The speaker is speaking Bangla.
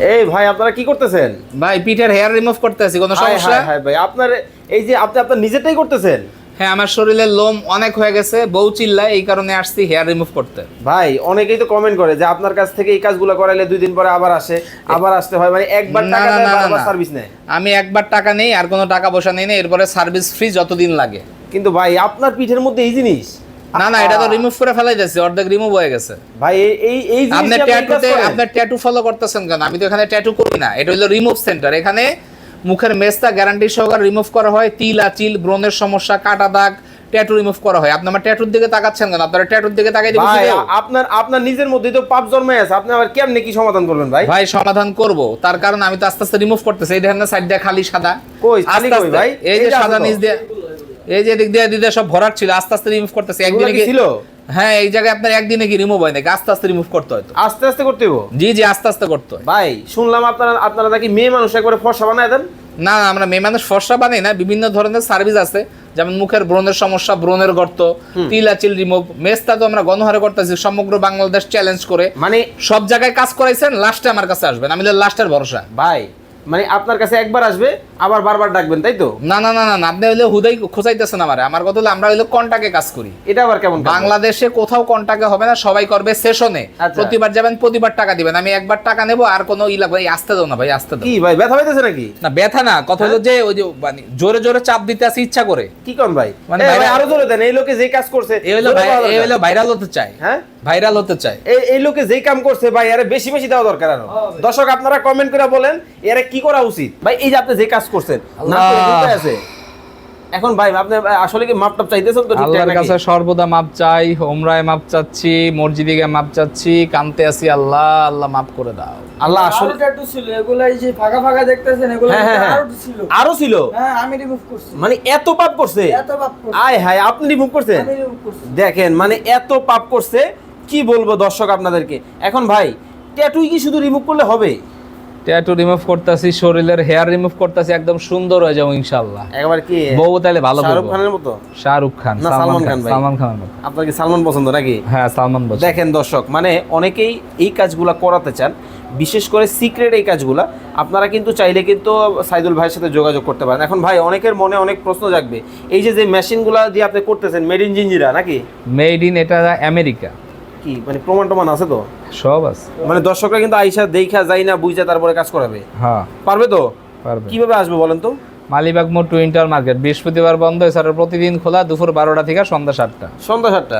এই ভাই আপনারা কি করতেছেন? ভাই পিঠের হেয়ার রিমুভ করতেছি, কোনো সমস্যা? হ্যাঁ ভাই, আপনার এই যে আপনি আপনার নিজেরটাই করতেছেন? হ্যাঁ, আমার শরীরের লোম অনেক হয়ে গেছে, বউ চিল্লায়, এই কারণে আসছি হেয়ার রিমুভ করতে। ভাই অনেকেই তো কমেন্ট করে যে আপনার কাছ থেকে এই কাজগুলো করাইলে 2 দিন পরে আবার আসে, আবার আসতে হয়, মানে একবার টাকা দেয় বারবার সার্ভিস নেয়। আমি একবার টাকা নেই, আর কোনো টাকা পয়সা নেই না, এরপরে সার্ভিস ফ্রি যতদিন লাগে। কিন্তু ভাই আপনার পিঠের মধ্যে এই জিনিস? না, এটা তো রিমুভ করে ফেলাই যাচ্ছে, অর্ধেক রিমুভ হয়ে গেছে। ভাই এই আপনি আপনার ট্যাটু ফলো করতেছেন কেন? আমি তো এখানে ট্যাটু করি না, এটা হলো রিমুভ সেন্টার। এখানে মুখের মেস্তা গ্যারান্টি সহকারে রিমুভ করা হয়, তিল আচিল ব্রণের সমস্যা, কাটা দাগ, ট্যাটু রিমুভ করা হয়। আপনি আমার ট্যাটুর দিকে তাকাচ্ছেন কেন? আপনার ট্যাটুর দিকে তাকাই দিবেন। ভাই আপনার নিজের মধ্যেই তো পাপ জন্মে আছে, আপনি আবার কেমনে কি সমাধান করবেন ভাই? ভাই সমাধান করব, তার কারণ আমি তো আস্তে আস্তে রিমুভ করতেছি। এই দেখেন না, সাইড দিয়ে খালি সাদা। কই খালি কই ভাই? এই যে সাদা নিচ দিয়ে, এই যে দিক দিয়ে দিতে সব ভরাট ছিল, আস্তে আস্তে রিমুভ করতেছি। একদিনে কি ছিল? হ্যাঁ, এই জায়গায় আপনার একদিনে কি রিমুভ হয় নাকি? আস্তে আস্তে রিমুভ করতে হয় তো। আস্তে আস্তে করতে হবে? জি আস্তে আস্তে করতে হয়। ভাই শুনলাম আপনারা নাকি মেয়ে মানুষ একবারে ফর্সা বানায় দেন? না, আমরা মেয়ে মানুষ ফর্সা বানাই না, বিভিন্ন ধরনের সার্ভিস আছে, যেমন মুখের ব্রণের সমস্যা, ব্রণের গর্ত, তিল আচিল রিমুভ, মেস্তা তো আমরা গণহারে করতেছি সমগ্র বাংলাদেশ চ্যালেঞ্জ করে। মানে সব জায়গায় কাজ করাইছেন, লাস্টে আমার কাছে আসবেন, আমি লাস্টের ভরসা। ভাই মানে আপনার কাছে একবার আসবে আবার বারবার ডাকবেন, তাই তো? না, আপনি হইলে হুদাই খোঁচাইতেছেন আমারে। আমার কথা হলো আমরা হইলে কন্টাকে কাজ করি। এটা আবার কেমন? বাংলাদেশে কোথাও কন্টাকে হবে না, সবাই করবে সেশনে। প্রতিবার যাবেন, প্রতিবার টাকা দিবেন। আমি একবার টাকা নেব, আর কোনো লাগবে। আসতে দাও না ভাই, আসতে দাও। কি ভাই ব্যথা পাইতেছে নাকি? না ব্যথা না, কথা হলো যে ওই যে মানে জোরে জোরে চাপ দিতে আসি ইচ্ছা করে। কি কোন ভাই? মানে ভাই আরো জোরে দেন, এই লোকে যে কাজ করছে এই হলো ভাইরাল হতে চায়। হ্যাঁ, ভাইরাল হতে চায়। এই লোকে যেই কাম করছে ভাই, আরে বেশি বেশি দেওয়া দরকার। আরো দর্শক আপনারা কমেন্ট করে বলেন এরা কি করা উচিত। ভাই এই যে আপনি যে কাজ করছেন না করে আছে এখন, ভাই আপনি আসলে কি মাপ টাপ চাইতেছেন তো? আল্লাহর কাছে সর্বদা মাপ চাই, ওমরায় মাপ চাচ্ছি, মসজিদে গিয়ে মাপ চাচ্ছি, কানতে আসি, আল্লাহ মাপ করে দাও। আল্লাহ আসলে ট্যাটু ছিল, এগুলাই যে ফাঁকা ফাঁকা দেখতেছেন, এগুলো আরো ছিল। হ্যাঁ, আমি রিমুভ করছি। মানে এত পাপ করছে? এত পাপ করছি। আয় হায়, আপনি রিমুভ করছেন? আমি রিমুভ করছি। দেখেন মানে এত পাপ করছে, কি বলবো দর্শক আপনাদেরকে। এখন ভাই ট্যাটুই কি শুধু রিমুভ করলে হবে? ট্যাটু রিমুভ করতেছি, শরীরের হেয়ার রিমুভ করতেছি, একদম সুন্দর হয়ে যাবো ইনশাআল্লাহ। একবার কি বউ তাহলে ভালো শাহরুখ খানের মতো? শাহরুখ খান না সালমান খান? ভাই সালমান খানের মতো। আপনার কি সালমান পছন্দ নাকি? হ্যাঁ, সালমান পছন্দ। দেখেন দর্শক, মানে অনেকেই এই কাজগুলা করাতে চান, বিশেষ করে সিক্রেট এই কাজগুলা। আপনারা কিন্তু চাইলে কিন্তু সাইদুল ভাইয়ের সাথে যোগাযোগ করতে পারেন। এখন ভাই অনেকের মনে অনেক প্রশ্ন জাগবে, এই যে মেশিনগুলা দিয়ে আপনি করতেছেন, মেড ইন জিঞ্জিরা নাকি? মেড ইন, এটা আমেরিকা। কি মানে প্রমাণ টমান আছে তো? সব আছে। মানে দর্শকরা কিন্তু আইসা দেখা যায় না, বুঝা তারপরে কাজ করাবে? হ্যাঁ পারবে তো? পারবে। কিভাবে আসবে বলেন তো? মালিবাগ মোড় টুইন্টার মার্কেট, বৃহস্পতিবার বন্ধ, এছাড়া প্রতিদিন খোলা দুপুর 12টা থেকে সন্ধ্যা 7টা। সন্ধ্যা 7টা।